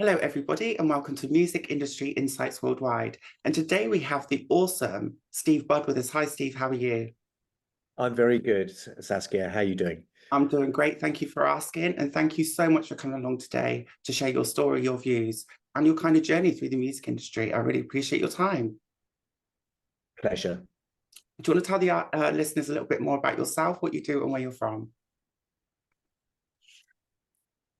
Hello, everybody, and welcome to Music Industry Insights Worldwide. And today we have the awesome Steve Budd with us. Hi, Steve. How are you? I'm very good, Saskia. How are you doing? I'm doing great. Thank you for asking. And thank you so much for coming along today to share your story, your views, and your kind of journey through the music industry. I really appreciate your time. Pleasure. Do you want to tell the listeners a little bit more about yourself, what you do, and where you're from?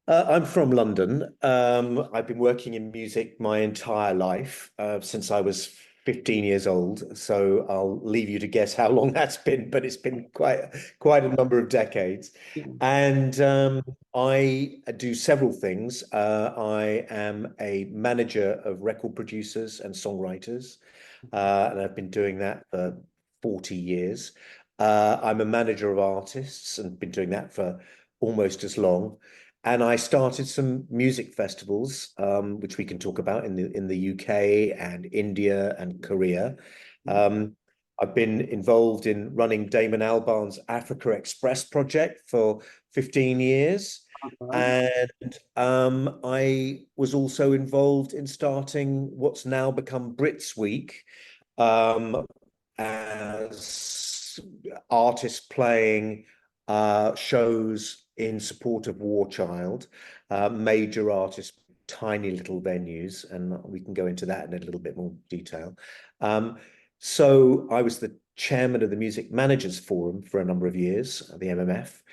I'm from London. I've been working in music my entire life, since I was 15 years old. So I'll leave you to guess how long that's been, but it's been quite a number of decades. Yeah. And I do several things. I am a manager of record producers and songwriters, and I've been doing that for 40 years. I'm a manager of artists and been doing that for almost as long. And I started some music festivals, which we can talk about in the UK and India and Korea. Um, I've been involved in running Damon Albarn's Africa Express project for 15 years. And I was also involved in starting what's now become Brits Week, as artists playing shows in support of War Child, major artists, tiny little venues, and we can go into that in a little bit more detail. So I was the chairman of the Music Managers Forum for a number of years, the MMF,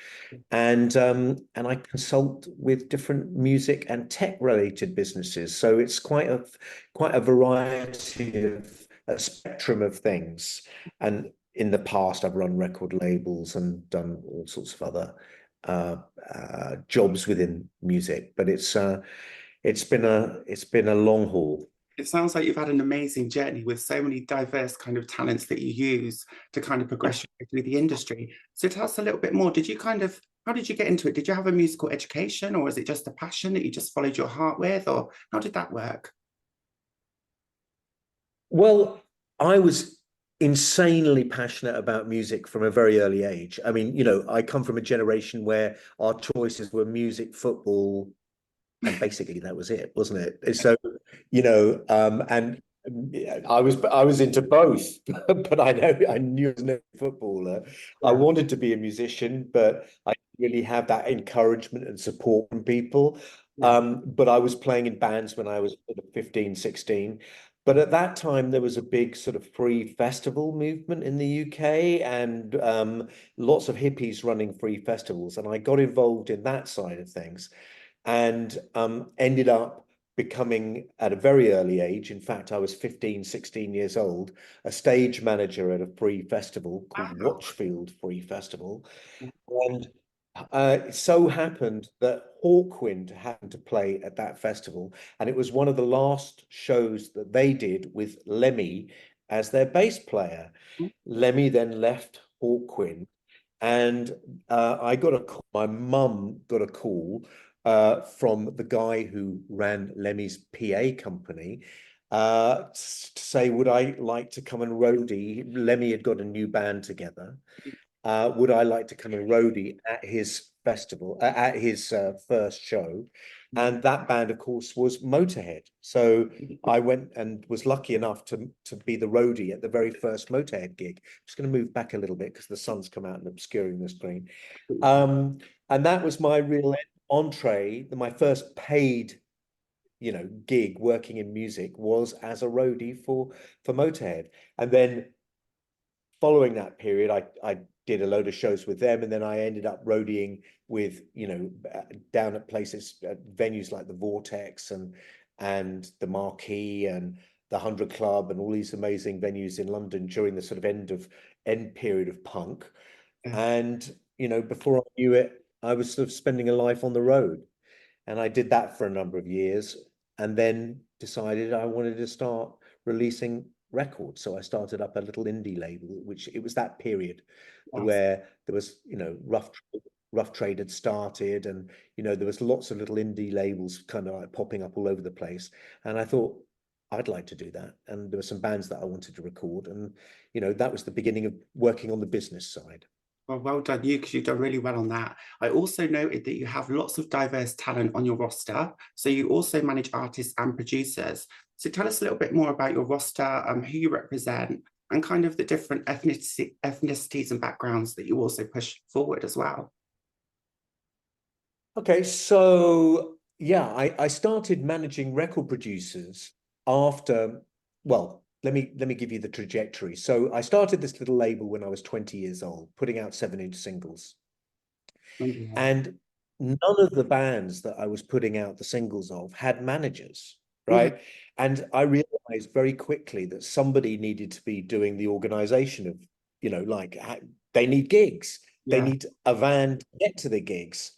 and I consult with different music and tech related businesses. So it's quite a variety of a spectrum of things. And in the past, I've run record labels and done all sorts of other jobs within music, but it's been a long haul. It sounds like you've had an amazing journey with so many diverse kind of talents that you use to kind of progress through the industry. So tell us a little bit more. How did you get into it? Did you have a musical education, or was it just a passion that you just followed your heart with, or how did that work? Well, I was insanely passionate about music from a very early age. I mean, I come from a generation where our choices were music, football, and basically that was it, wasn't it? So, and I was into both, but I knew I was no footballer. I Yeah. wanted to be a musician, but I didn't really have that encouragement and support from people. Yeah. But I was playing in bands when I was sort of 15, 16. But at that time, there was a big sort of free festival movement in the UK, and lots of hippies running free festivals. And I got involved in that side of things, and ended up becoming, at a very early age, in fact, I was 15, 16 years old, a stage manager at a free festival called Wow. Watchfield Free Festival. And it so happened that Hawkwind happened to play at that festival, and it was one of the last shows that they did with Lemmy as their bass player. Lemmy then left Hawkwind, and my mum got a call from the guy who ran Lemmy's PA company, to say, would I like to come and roadie? Lemmy had got a new band together. Would I like to come and roadie at his festival, at his first show? And that band, of course, was Motorhead. So I went and was lucky enough to be the roadie at the very first Motorhead gig. I'm just going to move back a little bit because the sun's come out and obscuring the screen. And that was my real entree. My first paid, gig working in music was as a roadie for Motorhead. And then following that period, I did a load of shows with them, and then I ended up roadieing with, down at places, venues like the Vortex and the Marquee and the 100 Club and all these amazing venues in London during the sort of end period of punk. Yeah. And, before I knew it, I was sort of spending a life on the road. And I did that for a number of years, and then decided I wanted to start releasing records. So I started up a little indie label, which it was that period Yes. where there was, Rough Trade had started, and there was lots of little indie labels kind of like popping up all over the place. And I thought I'd like to do that. And there were some bands that I wanted to record, and that was the beginning of working on the business side. Well, well done you, because you've done really well on that. I also noted that you have lots of diverse talent on your roster. So you also manage artists and producers. So tell us a little bit more about your roster, who you represent, and kind of the different ethnicities and backgrounds that you also push forward as well. Okay, so yeah, I started managing record producers after, well, let me give you the trajectory. So I started this little label when I was 20 years old, putting out 7-inch singles. Mhm. And none of the bands that I was putting out the singles of had managers, Mhm. right? And I realized very quickly that somebody needed to be doing the organization of, like they need gigs. They Yeah, need a van to get to the gigs,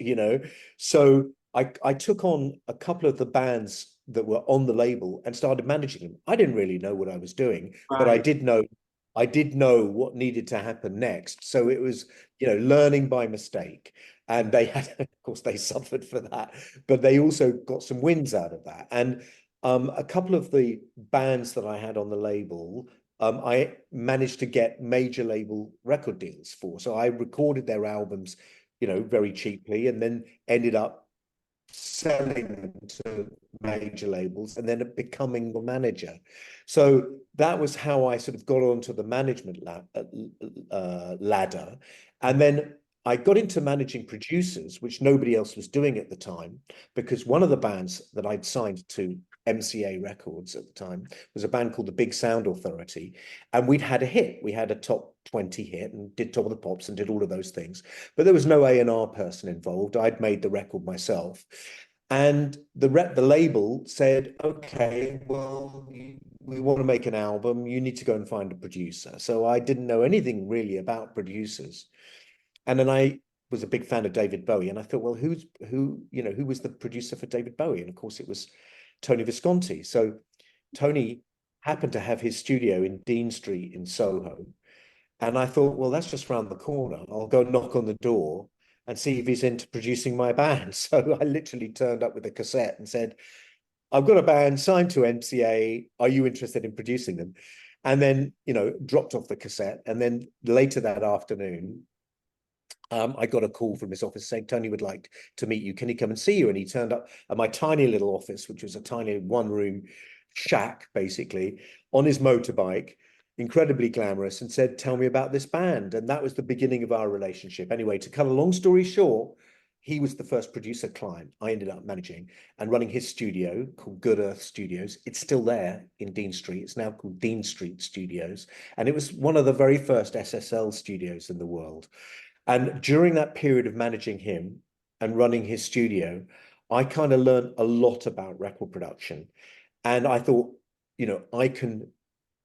So I took on a couple of the bands that were on the label and started managing them. I didn't really know what I was doing, but right. I did know what needed to happen next. So it was, learning by mistake. And they had, of course, they suffered for that, but they also got some wins out of that. And a couple of the bands that I had on the label, I managed to get major label record deals for. So I recorded their albums, very cheaply, and then ended up selling them to major labels and then becoming the manager. So that was how I sort of got onto the management ladder. And then I got into managing producers, which nobody else was doing at the time, because one of the bands that I'd signed to MCA Records at the time was a band called the Big Sound Authority. And we'd had a hit. We had a top 20 hit and did Top of the Pops and did all of those things. But there was no A&R person involved. I'd made the record myself. And the label said, okay, well, we want to make an album. You need to go and find a producer. So I didn't know anything really about producers. And then I was a big fan of David Bowie. And I thought, well, who was the producer for David Bowie? And of course, it was Tony Visconti. So Tony happened to have his studio in Dean Street in Soho. And I thought, well, that's just round the corner. I'll go knock on the door and see if he's into producing my band. So I literally turned up with a cassette and said, I've got a band signed to MCA. Are you interested in producing them? And then, dropped off the cassette. And then later that afternoon, I got a call from his office saying, Tony would like to meet you. Can he come and see you? And he turned up at my tiny little office, which was a tiny one-room shack, basically, on his motorbike, incredibly glamorous, and said, tell me about this band. And that was the beginning of our relationship. Anyway, to cut a long story short, he was the first producer client I ended up managing and running his studio called Good Earth Studios. It's still there in Dean Street. It's now called Dean Street Studios. And it was one of the very first SSL studios in the world. And during that period of managing him and running his studio, I kind of learned a lot about record production. And I thought, I can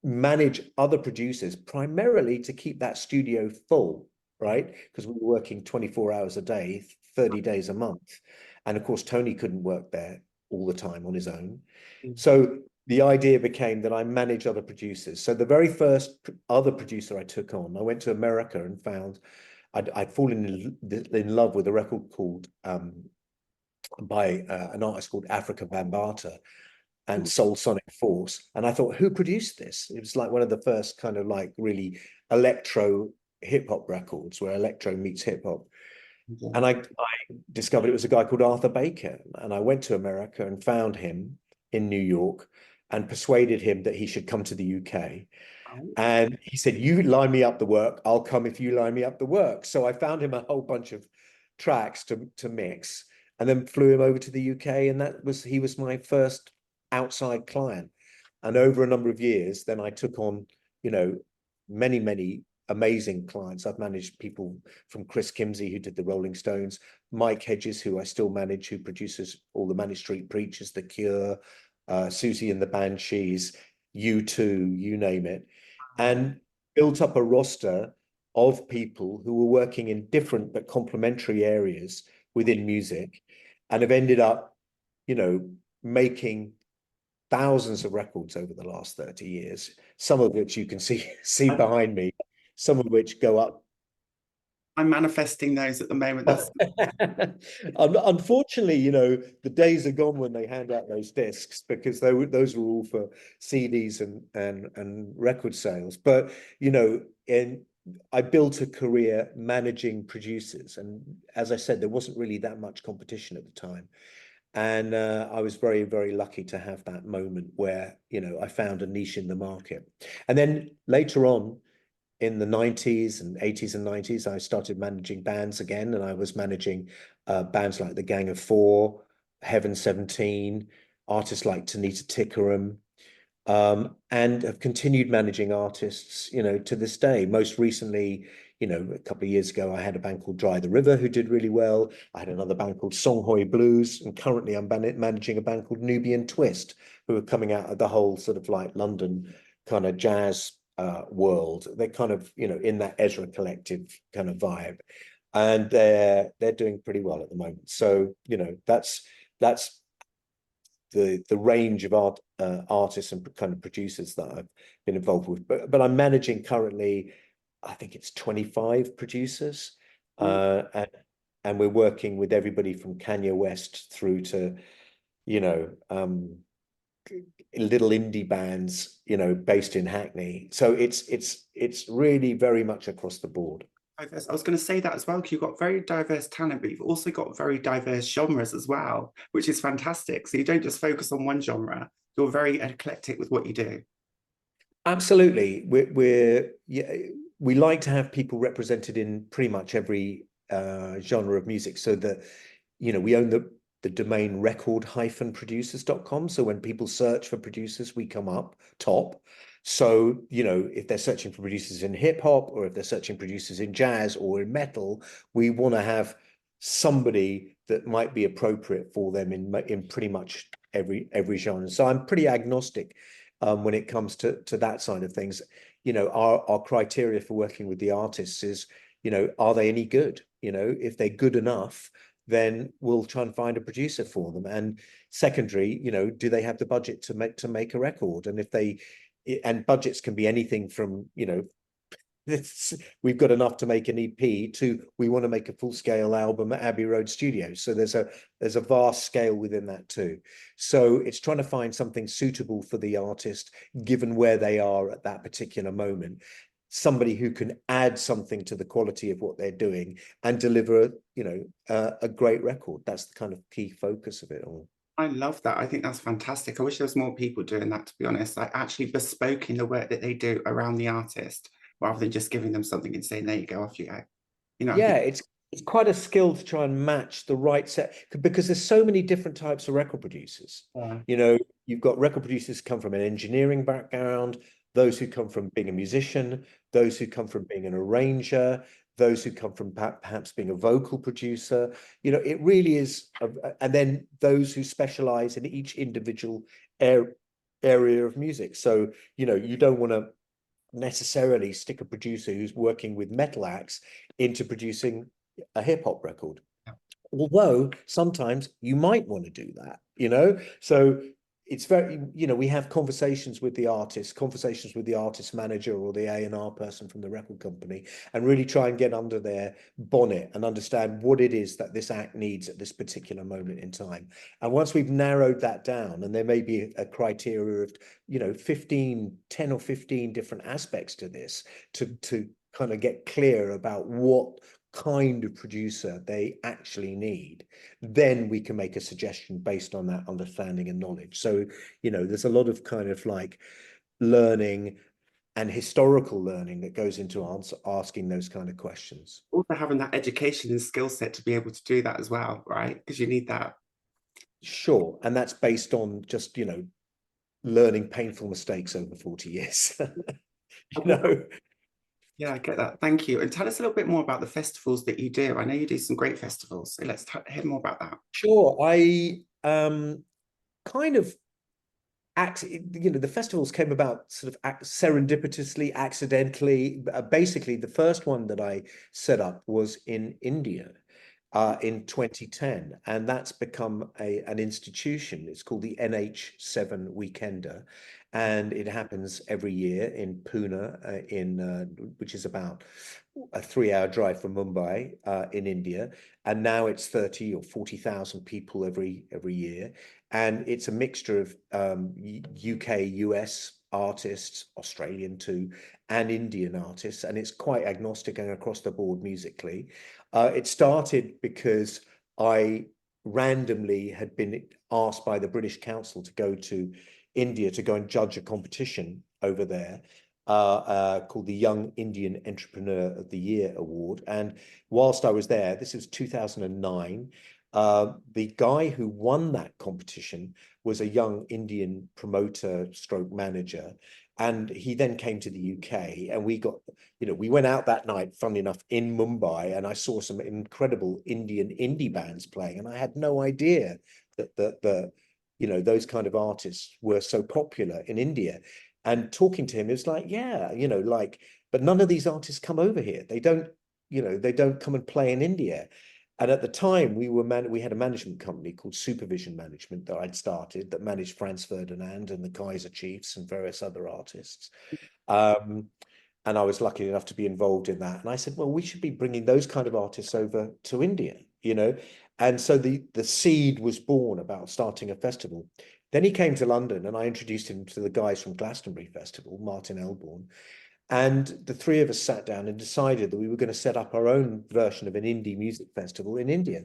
manage other producers primarily to keep that studio full, right? Because we were working 24 hours a day, 30 days a month. And of course, Tony couldn't work there all the time on his own. So the idea became that I manage other producers. So the very first other producer I took on, I went to America and found I'd fallen in love with a record called by an artist called Africa Bambaataa and Soul Sonic Force. And I thought, who produced this? It was like one of the first kind of like really electro hip hop records where electro meets hip hop. And I discovered it was a guy called Arthur Baker. And I went to America and found him in New York and persuaded him that he should come to the UK. And he said, you line me up the work, I'll come if you line me up the work. So I found him a whole bunch of tracks to mix and then flew him over to the UK. And he was my first outside client. And over a number of years, then I took on, many, many amazing clients. I've managed people from Chris Kimsey, who did the Rolling Stones, Mike Hedges, who I still manage, who produces all the Manic Street Preachers, The Cure, Susie and the Banshees, U2, you name it, and built up a roster of people who were working in different but complementary areas within music and have ended up, making thousands of records over the last 30 years, some of which you can see behind me, some of which go up. I'm manifesting those at the moment. That's Unfortunately, the days are gone when they hand out those discs because those were all for CDs and record sales. But in I built a career managing producers, and as I said, there wasn't really that much competition at the time. And I was very, very lucky to have that moment where, you know, I found a niche in the market. And then later on in the 90s and 80s and 90s, I started managing bands again, and I was managing bands like the Gang of Four, Heaven 17, artists like Tanita Tikaram, and have continued managing artists, you know, to this day. Most recently, you know, a couple of years ago, I had a band called Dry the River who did really well. I had another band called Songhoy Blues, and currently I'm managing a band called Nubiyan Twist, who are coming out of the whole sort of like London kind of jazz world. They're kind of, you know, in that Ezra Collective kind of vibe, and they're doing pretty well at the moment. So, you know, that's the range of artists and kind of producers that I've been involved with. But I'm managing currently, I think it's 25 producers, and we're working with everybody from Kanye West through to, you know, little indie bands, you know, based in Hackney. So it's really very much across the board. I was going to say that as well, because you've got very diverse talent, but you've also got very diverse genres as well, which is fantastic. So you don't just focus on one genre, you're very eclectic with what you do. Absolutely. We like to have people represented in pretty much every genre of music, so that, you know, we own the domain record-producers.com. So when people search for producers, we come up top. So, you know, if they're searching for producers in hip hop, or if they're searching producers in jazz or in metal, we want to have somebody that might be appropriate for them in pretty much every genre. So I'm pretty agnostic when it comes to that side of things. You know, our criteria for working with the artists is, you know, are they any good? You know, if they're good enough, then we'll try and find a producer for them. And secondary, you know, do they have the budget to make a record? And if they, and budgets can be anything from, you know, we've got enough to make an EP to we want to make a full-scale album at Abbey Road Studios. So there's a vast scale within that too. So it's trying to find something suitable for the artist, given where they are at that particular moment. Somebody who can add something to the quality of what they're doing and deliver, you know, a great record. That's the kind of key focus of it all. I love that. I think that's fantastic. I wish there was more people doing that, to be honest, like actually bespoking the work that they do around the artist, rather than just giving them something and saying, there you go, off you go. You know, Yeah, it's quite a skill to try and match the right set, because there's so many different types of record producers. You know, you've got record producers who come from an engineering background, those who come from being a musician, those who come from being an arranger, those who come from perhaps being a vocal producer. You know, it really is, and then those who specialize in each individual area of music. So, you know, you don't want to necessarily stick a producer who's working with metal acts into producing a hip hop record. Although sometimes you might want to do that, you know? So it's very, you know, we have conversations with the artist manager or the A&R person from the record company, and really try and get under their bonnet and understand what it is that this act needs at this particular moment in time. And once we've narrowed that down, and there may be a criteria of, you know, 10 or 15 different aspects to this, to kind of get clear about what kind of producer they actually need, then we can make a suggestion based on that understanding and knowledge. So, you know, there's a lot of kind of like learning and historical learning that goes into asking those kind of questions. Also having that education and skill set to be able to do that as well, right? Because you need that. Sure. And that's based on just, you know, learning painful mistakes over 40 years. You know? Yeah, I get that. Thank you. And tell us a little bit more about the festivals that you do. I know you do some great festivals, so let's hear more about that. Sure. I kind of you know, the festivals came about sort of serendipitously, accidentally. Basically, the first one that I set up was in India in 2010, and that's become an institution. It's called the NH7 Weekender, and it happens every year in Pune, which is about a 3-hour drive from Mumbai, in India. And now it's 30 or 40,000 people every year. And it's a mixture of UK, US artists, Australian too, and Indian artists, and it's quite agnostic and across the board musically. It started because I randomly had been asked by the British Council to go to India to go and judge a competition over there called the Young Indian Entrepreneur of the Year Award. And whilst I was there, this was 2009, the guy who won that competition was a young Indian promoter stroke manager. And he then came to the UK, and we got, we went out that night, funnily enough, in Mumbai, and I saw some incredible Indian indie bands playing, and I had no idea that those kind of artists were so popular in India. And talking to him, it was like, yeah, but none of these artists come over here. They don't come and play in India. And at the time, we had a management company called Supervision Management that I'd started that managed Franz Ferdinand and the Kaiser Chiefs and various other artists. And I was lucky enough to be involved in that. And I said, well, we should be bringing those kind of artists over to India, And so the seed was born about starting a festival. Then he came to London, and I introduced him to the guys from Glastonbury Festival, Martin Albarn. And the three of us sat down and decided that we were going to set up our own version of an indie music festival in India.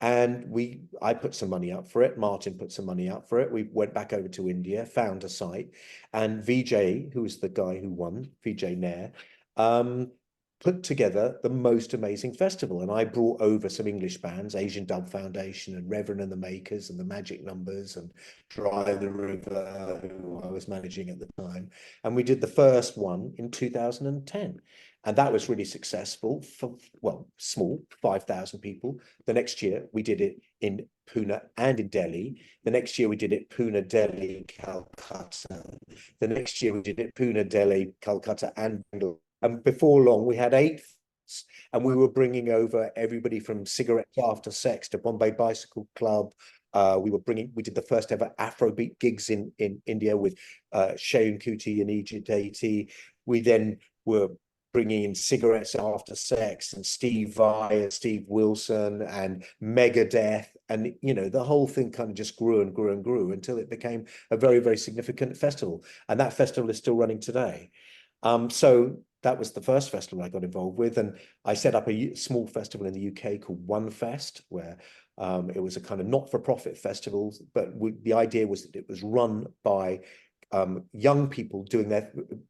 And I put some money up for it. Martin put some money up for it. We went back over to India, found a site, and Vijay, who was the guy who won, Vijay Nair, put together the most amazing festival. And I brought over some English bands, Asian Dub Foundation and Reverend and the Makers and the Magic Numbers and Dry the River, who I was managing at the time. And we did the first one in 2010. And that was really successful for, small, 5,000 people. The next year we did it in Pune and in Delhi. The next year we did it Pune, Delhi, Calcutta. The next year we did it Pune, Delhi, Calcutta and Bangalore. And before long, we had 8, and we were bringing over everybody from Cigarettes After Sex to Bombay Bicycle Club. We did the first ever Afrobeat gigs in India with Sheun Kuti and Egypt 80. We then were bringing in Cigarettes After Sex and Steve Vai and Steve Wilson and Megadeth. And, the whole thing kind of just grew and grew and grew until it became a very, very significant festival. And that festival is still running today. So that was the first festival I got involved with. And I set up a small festival in the UK called OneFest, where it was a kind of not-for-profit festival, but the idea was that it was run by young people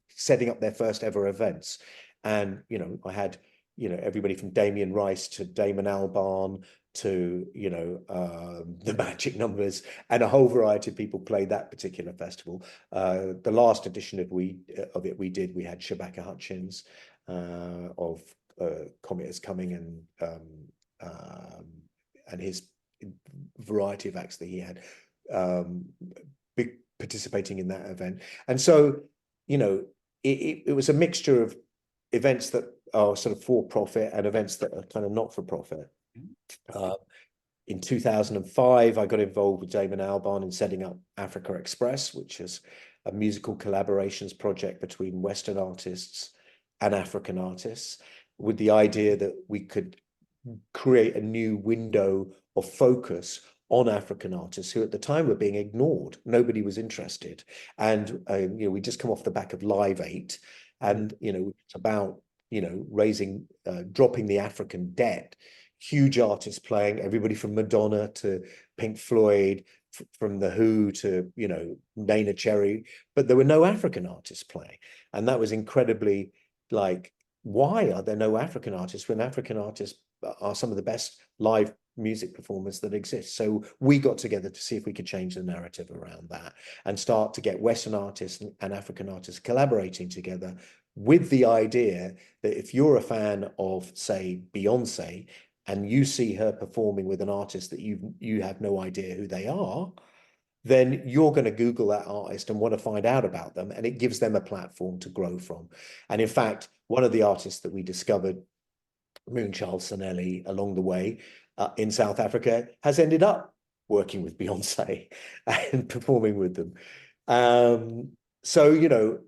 setting up their first ever events. And, I had, everybody from Damien Rice to Damon Albarn to, the Magic Numbers, and a whole variety of people played that particular festival. The last edition of it we had Shabaka Hutchins of Comet Is Coming and his variety of acts that he had participating in that event. And so, it was a mixture of events that are sort of for profit and events that are kind of not for profit. In 2005, I got involved with Damon Albarn in setting up Africa Express, which is a musical collaborations project between Western artists and African artists, with the idea that we could create a new window of focus on African artists who at the time were being ignored. Nobody was interested. And, we just come off the back of Live 8, and, it's about, dropping the African debt. Huge artists playing, everybody from Madonna to Pink Floyd, from The Who to, Nana Cherry, but there were no African artists playing. And that was incredibly why are there no African artists when African artists are some of the best live music performers that exist? So we got together to see if we could change the narrative around that and start to get Western artists and African artists collaborating together, with the idea that if you're a fan of, say, Beyonce, and you see her performing with an artist that you have no idea who they are, then you're going to Google that artist and want to find out about them, and it gives them a platform to grow from. And in fact, one of the artists that we discovered, Moonchild Sonelli, along the way in South Africa, has ended up working with Beyonce and performing with them. So,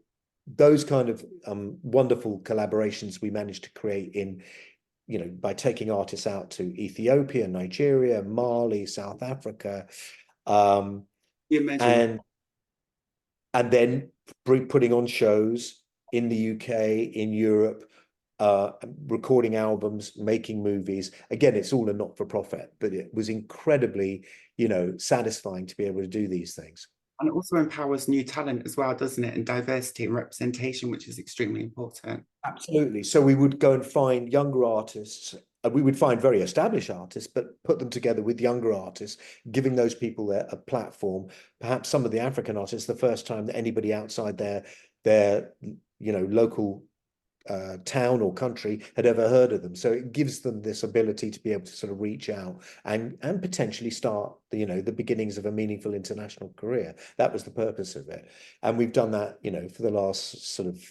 those kind of wonderful collaborations we managed to create by taking artists out to Ethiopia, Nigeria, Mali, South Africa, You mentioned and then putting on shows in the UK, in Europe, recording albums, making movies. Again, it's all a not-for-profit, but it was incredibly, satisfying to be able to do these things. And it also empowers new talent as well, doesn't it? And diversity and representation, which is extremely important. Absolutely. So we would go and find younger artists. We would find very established artists, but put them together with younger artists, giving those people a platform. Perhaps some of the African artists, the first time that anybody outside their local town or country had ever heard of them. So it gives them this ability to be able to sort of reach out and potentially start the beginnings of a meaningful international career. That was the purpose of it. And we've done that, for the last sort of,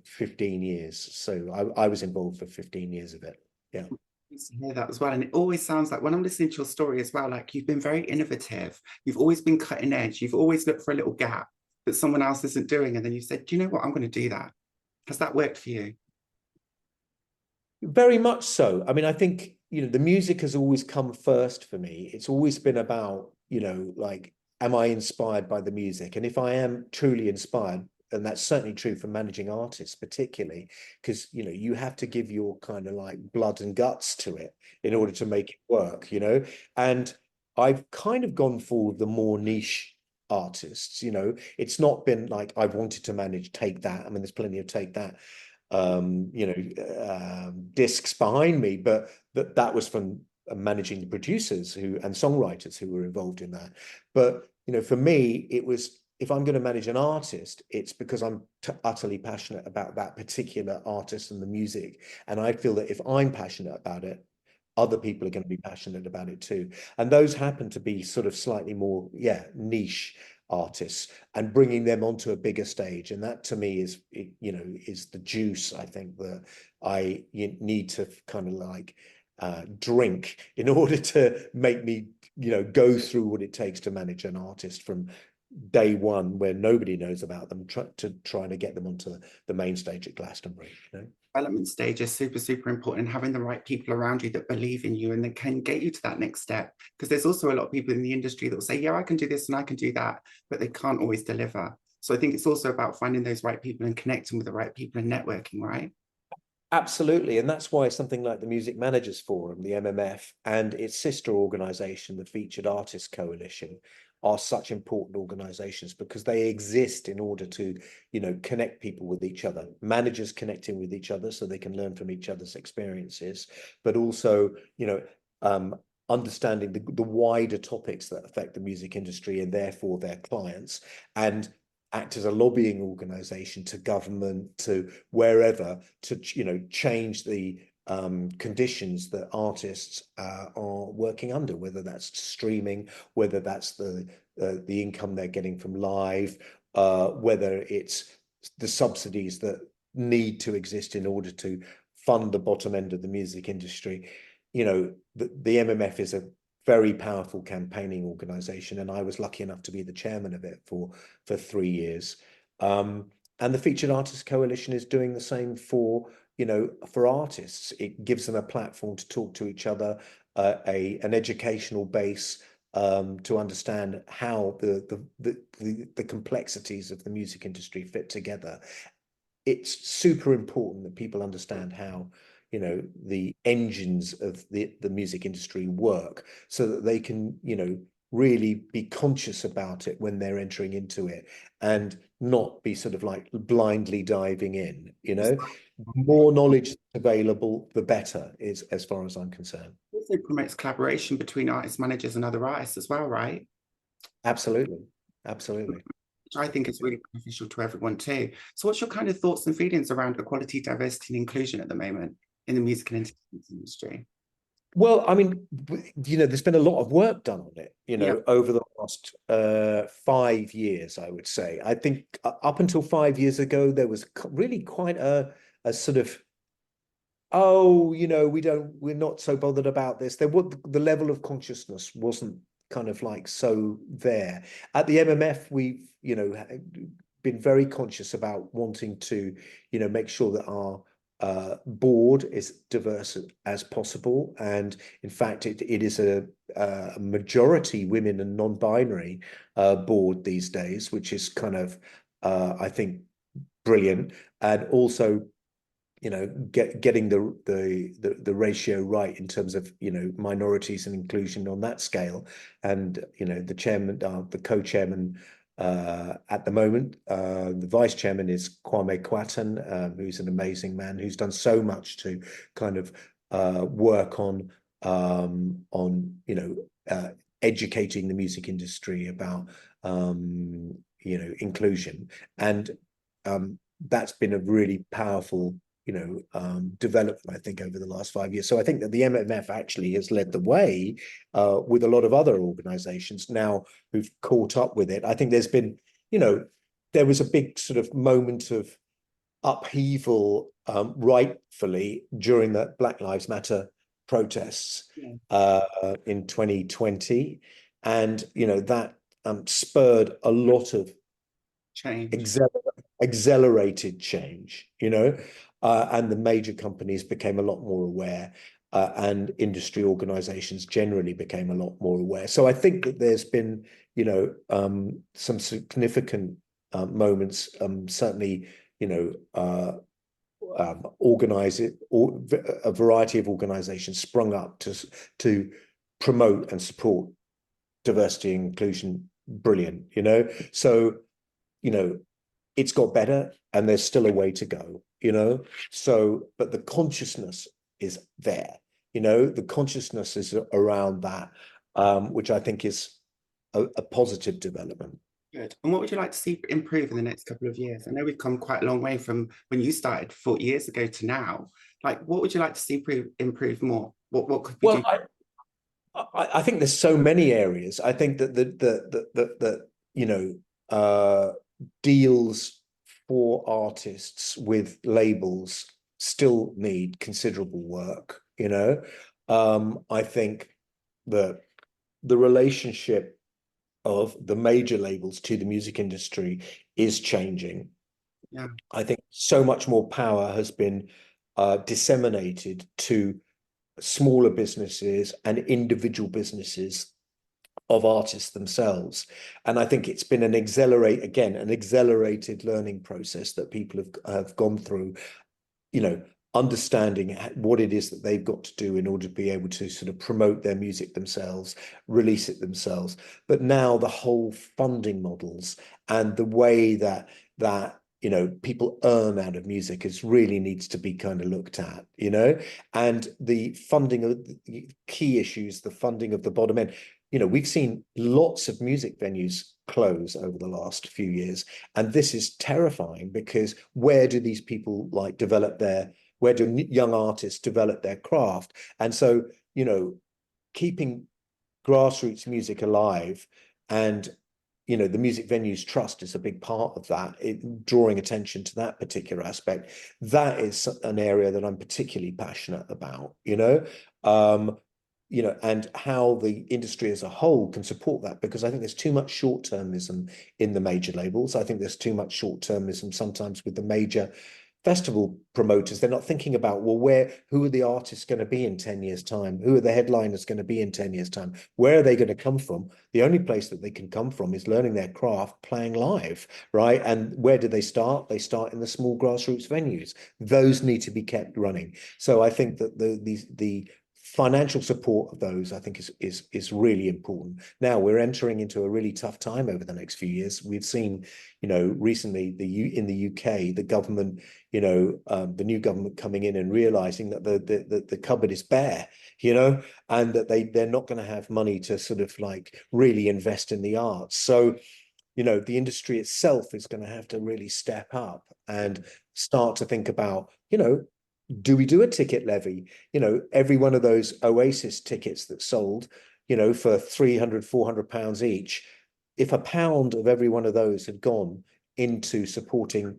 15 years. So I was involved for 15 years of it. Yeah. To hear that as well. And it always sounds like when I'm listening to your story as well, like you've been very innovative. You've always been cutting edge. You've always looked for a little gap that someone else isn't doing. And then you said, do you know what? I'm going to do that. Has that worked for you? Very much so. I mean, I think, the music has always come first for me. It's always been about, like, am I inspired by the music? And if I am truly inspired, and that's certainly true for managing artists, particularly, because, you have to give your kind of like blood and guts to it in order to make it work, And I've kind of gone for the more niche artists, It's not been like I've wanted to manage Take That. I mean, there's plenty of Take That discs behind me, but that was from managing the producers and songwriters who were involved in that. But for me, it was, if I'm going to manage an artist, it's because I'm utterly passionate about that particular artist and the music, and I feel that if I'm passionate about it, other people are going to be passionate about it too. And those happen to be sort of slightly more, niche artists, and bringing them onto a bigger stage. And that to me is the juice, I think, that I need to kind of like drink in order to make me, go through what it takes to manage an artist from day one, where nobody knows about them, trying to get them onto the main stage at Glastonbury. Development stage is super, super important. Having the right people around you that believe in you and that can get you to that next step. Because there's also a lot of people in the industry that will say, yeah, I can do this and I can do that, but they can't always deliver. So I think it's also about finding those right people and connecting with the right people and networking, right? Absolutely. And that's why something like the Music Managers Forum, the MMF, and its sister organization, the Featured Artists Coalition, are such important organizations, because they exist in order to, connect people with each other, managers connecting with each other so they can learn from each other's experiences, but also, understanding the wider topics that affect the music industry and therefore their clients, and act as a lobbying organization to government, to wherever, to change the conditions that artists are working under, whether that's streaming, whether that's the income they're getting from live, whether it's the subsidies that need to exist in order to fund the bottom end of the music industry. The MMF is a very powerful campaigning organization, and I was lucky enough to be the chairman of it for 3 years. And the Featured Artists Coalition is doing the same for artists. It gives them a platform to talk to each other, an educational base, to understand how the complexities of the music industry fit together. It's super important that people understand how the engines of the music industry work, so that they can really be conscious about it when they're entering into it, and not be sort of like blindly diving in. More knowledge available, the better, is as far as I'm concerned. It also promotes collaboration between artist managers and other artists as well, right? Absolutely. Absolutely. Which I think is really beneficial to everyone too. So what's your kind of thoughts and feelings around equality, diversity and inclusion at the moment in the music and entertainment industry? Well, I mean, there's been a lot of work done on it, over the last 5 years, I would say. I think up until 5 years ago, there was really quite a sort of, we're not so bothered about this. The level of consciousness wasn't kind of like so there. At the MMF, we've, been very conscious about wanting to, make sure that our board is diverse as possible, and in fact it is a majority women and non-binary board these days, which is kind of I think brilliant, and also, you know, getting the ratio right in terms of, you know, minorities and inclusion on that scale. And, you know, the chairman, the co-chairman at the moment, the vice chairman is Kwame Kwatan, who's an amazing man who's done so much to kind of work on you know, educating the music industry about you know, inclusion. And that's been a really powerful, you know, development, I think, over the last 5 years. So I think that the MMF actually has led the way with a lot of other organizations now who've caught up with it. I think there's been, you know, there was a big sort of moment of upheaval, rightfully, during the Black Lives Matter protests in 2020. And, you know, that spurred a lot of Change. accelerated change, you know, and the major companies became a lot more aware, and industry organizations generally became a lot more aware. So I think that there's been, you know, some significant moments, certainly, you know, organize it, or a variety of organizations sprung up to promote and support diversity and inclusion. Brilliant, you know. So, you know, it's got better and there's still a way to go, you know. So, but the consciousness is there, you know, the consciousness is around that, which I think is a positive development. Good. And what would you like to see improve in the next couple of years? I know we've come quite a long way from when you started 40 years ago to now. Like, what would you like to see improve more? What could we do? I think there's so many areas. I think that the you know, deals for artists with labels still need considerable work, you know. I think that the relationship of the major labels to the music industry is changing. Yeah. I think so much more power has been disseminated to smaller businesses and individual businesses of artists themselves. And I think it's been an accelerated learning process that people have gone through, you know, understanding what it is that they've got to do in order to be able to sort of promote their music themselves, release it themselves. But now the whole funding models and the way that you know, people earn out of music is really needs to be kind of looked at, you know. And the funding of the key issues, the funding of the bottom end, you know, we've seen lots of music venues close over the last few years, and this is terrifying, because where do these people like develop their, where do young artists develop their craft? And so, you know, keeping grassroots music alive, and, you know, the Music Venues Trust is a big part of that, drawing attention to that particular aspect. That is an area that I'm particularly passionate about, you know. You know, and how the industry as a whole can support that, because I think there's too much short-termism in the major labels. I think there's too much short-termism sometimes with the major festival promoters. They're not thinking about, well, who are the artists going to be in 10 years' time? Who are the headliners going to be in 10 years' time? Where are they going to come from? The only place that they can come from is learning their craft, playing live, right? And where do they start? They start in the small grassroots venues. Those need to be kept running. So I think that the financial support of those, I think, is really important. Now we're entering into a really tough time over the next few years. We've seen, you know, recently in the UK, the government, you know, the new government coming in and realizing that the cupboard is bare, you know, and that they're not going to have money to sort of like really invest in the arts. So, you know, the industry itself is going to have to really step up and start to think about, you know, do we do a ticket levy? You know, every one of those Oasis tickets that sold, you know, for 300, 400 pounds each, if a pound of every one of those had gone into supporting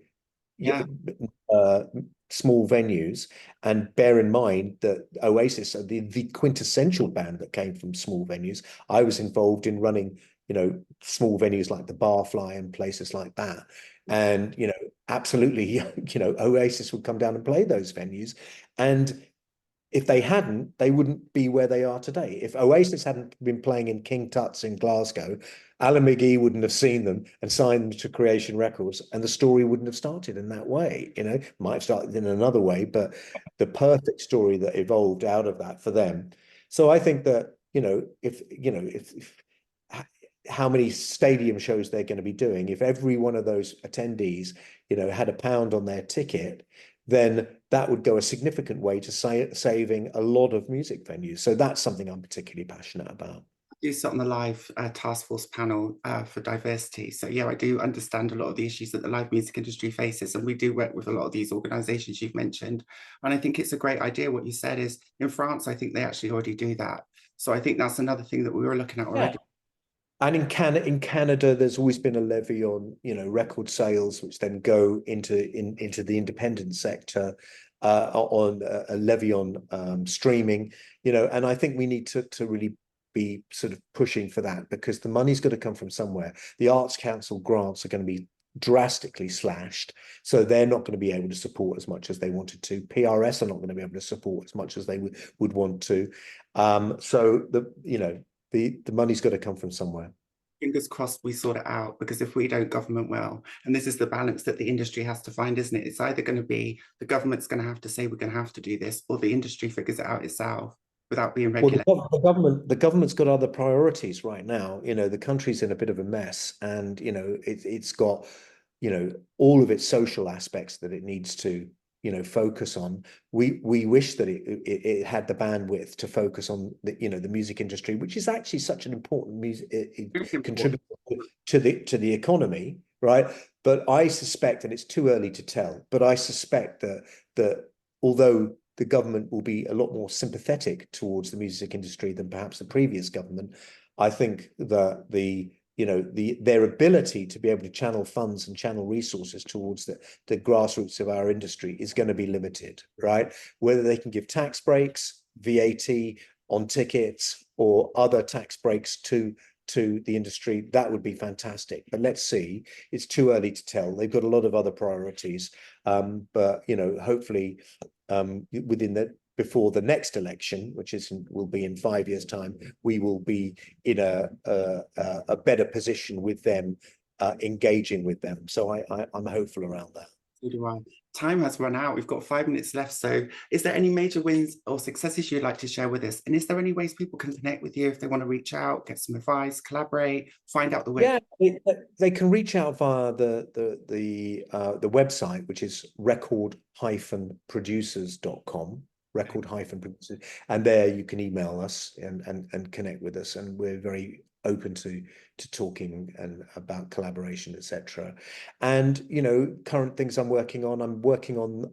small venues, and bear in mind that Oasis are the quintessential band that came from small venues. I was involved in running, you know, small venues like the Barfly and places like that. And, you know, absolutely, you know, Oasis would come down and play those venues. And if they hadn't, they wouldn't be where they are today. If Oasis hadn't been playing in King Tut's in Glasgow, Alan McGee wouldn't have seen them and signed them to Creation Records, and the story wouldn't have started in that way. You know, might have started in another way, but the perfect story that evolved out of that for them. So I think that, if how many stadium shows they're going to be doing, if every one of those attendees, had £1 on their ticket, then that would go a significant way to saving a lot of music venues. So that's something I'm particularly passionate about. Do sit on the live task force panel for diversity. So yeah, I do understand a lot of the issues that the live music industry faces, and we do work with a lot of these organisations you've mentioned. And I think it's a great idea. What you said is in France, I think they actually already do that. So I think that's another thing that we were looking at already. Yeah. And in Canada, there's always been a levy on, record sales, which then go into the independent sector, on a levy on streaming, and I think we need to really be sort of pushing for that, because the money's got to come from somewhere. The Arts Council grants are going to be drastically slashed, so they're not going to be able to support as much as they wanted to. PRS are not going to be able to support as much as they would want to. So the money's got to come from somewhere. Fingers crossed we sort it out, because if we don't, government will. And this is the balance that the industry has to find, isn't it? It's either going to be the government's going to have to say we're going to have to do this, or the industry figures it out itself without being regulated. Well, the government's got other priorities right now. The country's in a bit of a mess, and it's got all of its social aspects that it needs to focus on. We wish that it had the bandwidth to focus on the music industry, which is actually such an important contributor to the economy, right? But I suspect, and it's too early to tell, but I suspect that although the government will be a lot more sympathetic towards the music industry than perhaps the previous government, I think that their ability to be able to channel funds and channel resources towards the grassroots of our industry is going to be limited, right? Whether they can give tax breaks, VAT on tickets, or other tax breaks to the industry, that would be fantastic. But let's see. It's too early to tell. They've got a lot of other priorities. But hopefully before the next election, which will be in 5 years' time, we will be in a better position with them, engaging with them. So I'm hopeful around that. So do I. Time has run out. We've got 5 minutes left. So is there any major wins or successes you'd like to share with us? And is there any ways people can connect with you if they want to reach out, get some advice, collaborate, find out the way? Yeah, they can reach out via the website, which is record-producers.com. record-producers, and there you can email us and connect with us, and we're very open to talking and about collaboration, etc. And current things I'm working on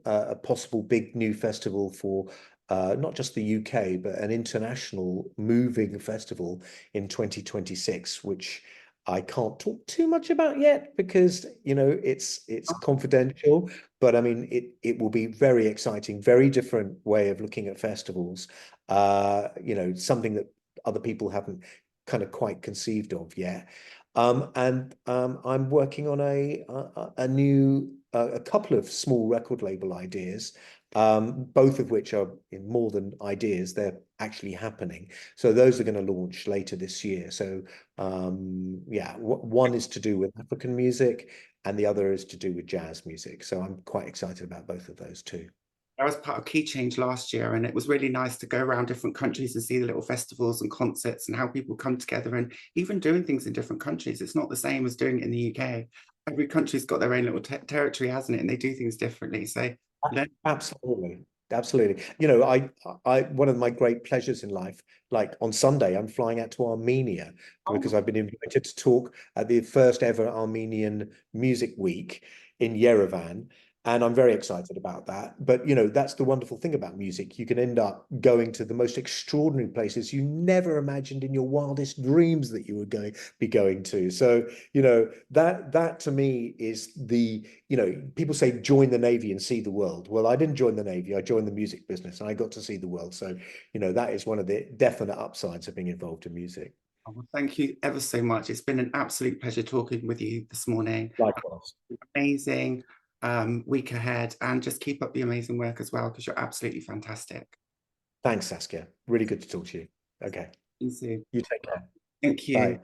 a possible big new festival for not just the UK, but an international moving festival in 2026, which I can't talk too much about yet, because it's confidential, but I mean it will be very exciting, very different way of looking at festivals. Something that other people haven't kind of quite conceived of yet. I'm working on a couple of small record label ideas, both of which are more than ideas, they're actually happening. So those are going to launch later this year. So one is to do with African music and the other is to do with jazz music. So I'm quite excited about both of those too. I was part of Key Change last year, and it was really nice to go around different countries and see the little festivals and concerts and how people come together, and even doing things in different countries. It's not the same as doing it in the UK. Every country's got their own little territory, hasn't it? And they do things differently. So absolutely. I one of my great pleasures in life, like on Sunday, I'm flying out to Armenia because I've been invited to talk at the first ever Armenian Music Week in Yerevan. And I'm very excited about that. But, that's the wonderful thing about music. You can end up going to the most extraordinary places you never imagined in your wildest dreams that you would be going to. So, that to me is people say join the Navy and see the world. Well, I didn't join the Navy. I joined the music business and I got to see the world. So, that is one of the definite upsides of being involved in music. Well, thank you ever so much. It's been an absolute pleasure talking with you this morning. Likewise. Amazing week ahead, and just keep up the amazing work as well, because you're absolutely fantastic. Thanks, Saskia. Really good to talk to you. Okay. You too. You take care. Thank you. Bye.